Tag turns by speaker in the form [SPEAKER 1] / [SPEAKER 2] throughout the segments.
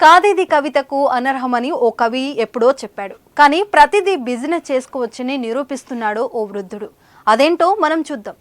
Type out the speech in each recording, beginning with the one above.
[SPEAKER 1] కాదిది కవితకు అనర్హమని ఓ కవి ఎప్పుడో చెప్పాడు. కానీ ప్రతిదీ బిజినెస్ చేసుకోవచ్చని నిరూపిస్తున్నాడు ఓ వృద్ధుడు. అదేంటో మనం చూద్దాం.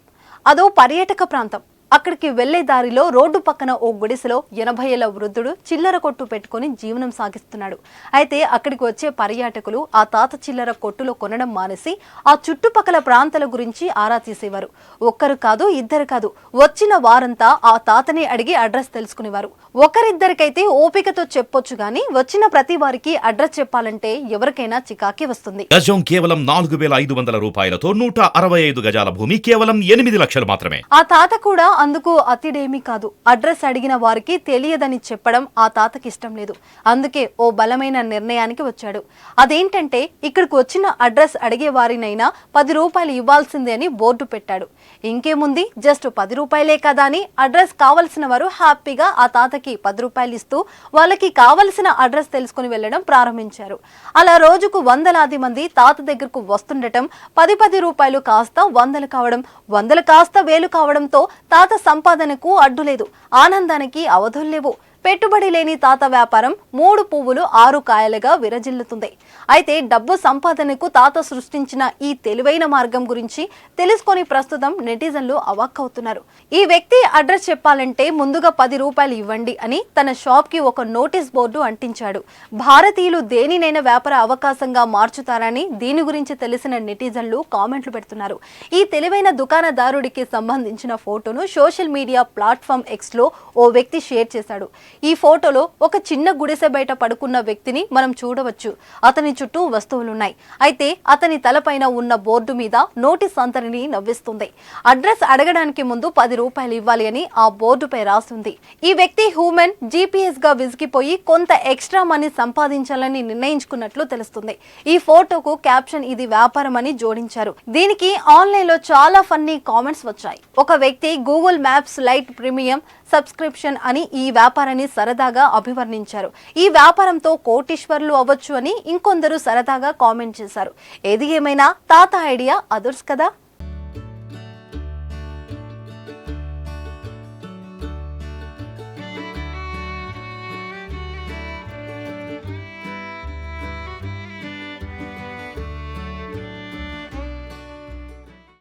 [SPEAKER 1] అదో పర్యాటక ప్రాంతం. అక్కడికి వెళ్లే దారిలో రోడ్డు పక్కన ఓ గుడిసెలో 80 ఏళ్ల వృద్ధుడు చిల్లర కొట్టు పెట్టుకుని జీవనం సాగిస్తున్నాడు. అయితే అక్కడికి వచ్చే పర్యాటకులు ఆ తాత చిల్లర కొట్టులో కొనడం మానేసి ఆ చుట్టుపక్కల ప్రాంతాల గురించి ఆరా తీసేవారు. ఒక్కరు కాదు, ఇద్దరు కాదు, వచ్చిన వారంతా ఆ తాతని అడిగి అడ్రస్ తెలుసుకునేవారు. ఒకరిద్దరికైతే ఓపికతో చెప్పొచ్చు గాని వచ్చిన ప్రతి వారికి అడ్రస్ చెప్పాలంటే ఎవరికైనా చికాకి వస్తుంది.
[SPEAKER 2] గజం కేవలం 4500 రూపాయలతో 165 గజాల భూమి కేవలం 8 లక్షలు మాత్రమే.
[SPEAKER 1] ఆ తాత కూడా అందుకు అతిడేమీ కాదు. అడ్రస్ అడిగిన వారికి తెలియదని చెప్పడం ఆ తాతకి ఇష్టం లేదు. అందుకే ఓ బలమైన నిర్ణయానికి వచ్చాడు. అదేంటంటే ఇక్కడికి వచ్చిన అడ్రస్ అడిగే వారినైనా 10 రూపాయలు ఇవ్వాల్సిందే అని బోర్డు పెట్టాడు. ఇంకేముంది, జస్ట్ 10 రూపాయలే కదా అని అడ్రస్ కావలసిన వారు హ్యాపీగా ఆ తాతకి 10 రూపాయలు ఇస్తూ వాళ్ళకి కావలసిన అడ్రస్ తెలుసుకుని వెళ్లడం ప్రారంభించారు. అలా రోజుకు వందలాది మంది తాత దగ్గరకు వస్తుండటం 10 రూపాయలు కాస్త 100 కావడం, 100 కాస్త 1000 కావడంతో తాత సంపాదనకు అడ్డులేదు, ఆనందానికి అవధుల్లేవు. పెట్టుబడి లేని తాత వ్యాపారం 3 పువ్వులు 6 కాయలుగా విరజిల్లుతుంది. అయితే డబ్బు సంపాదనకు తాత సృష్టించిన ఈ తెలివైన మార్గం గురించి తెలుసుకొని ప్రస్తుతం నెటిజన్లు అవాక్కవుతున్నారు. ఈ వ్యక్తి అడ్రస్ చెప్పాలంటే ముందుగా 10 రూపాయలు ఇవ్వండి అని తన షాప్ కి ఒక నోటీస్ బోర్డు అంటించాడు. భారతీయులు దేనినైనా వ్యాపార అవకాశంగా మార్చుతారని దీని గురించి తెలిసిన నెటిజన్లు కామెంట్లు పెడుతున్నారు. ఈ తెలివైన దుకాణదారుడికి సంబంధించిన ఫోటోను సోషల్ మీడియా ప్లాట్ఫామ్ ఎక్స్ లో ఓ వ్యక్తి షేర్ చేశాడు. ఈ ఫోటోలో ఒక చిన్న గుడిసె బయట పడుకున్న వ్యక్తిని మనం చూడవచ్చు. అతని చుట్టూ వస్తువులున్నాయి. అయితే అతని తలపైన ఉన్న బోర్డు మీద నోటీస్ అందరినీ నవ్విస్తుంది. అడ్రస్ అడగడానికి ముందు 10 రూపాయలు ఇవ్వాలి అని ఆ బోర్డుపై రాస్తుంది. ఈ వ్యక్తి హ్యూమన్ GPS గా విసిగిపోయి కొంత ఎక్స్ట్రా మనీ సంపాదించాలని నిర్ణయించుకున్నట్లు తెలుస్తుంది. ఈ ఫోటోకు క్యాప్షన్ ఇది వ్యాపారం అని జోడించారు. దీనికి ఆన్లైన్ లో చాలా ఫన్నీ కామెంట్స్ వచ్చాయి. ఒక వ్యక్తి Google maps light premium subscription అని ఈ వ్యాపారాన్ని సరదాగా అభివర్ణించారు. ఈ వ్యాపారంతో కోటీశ్వర్లు అవ్వచ్చు అని ఇంకొందరు సరదాగా కామెంట్ చేశారు. ఏది ఏమైనా తాత ఐడియా అదుర్స్ కదా.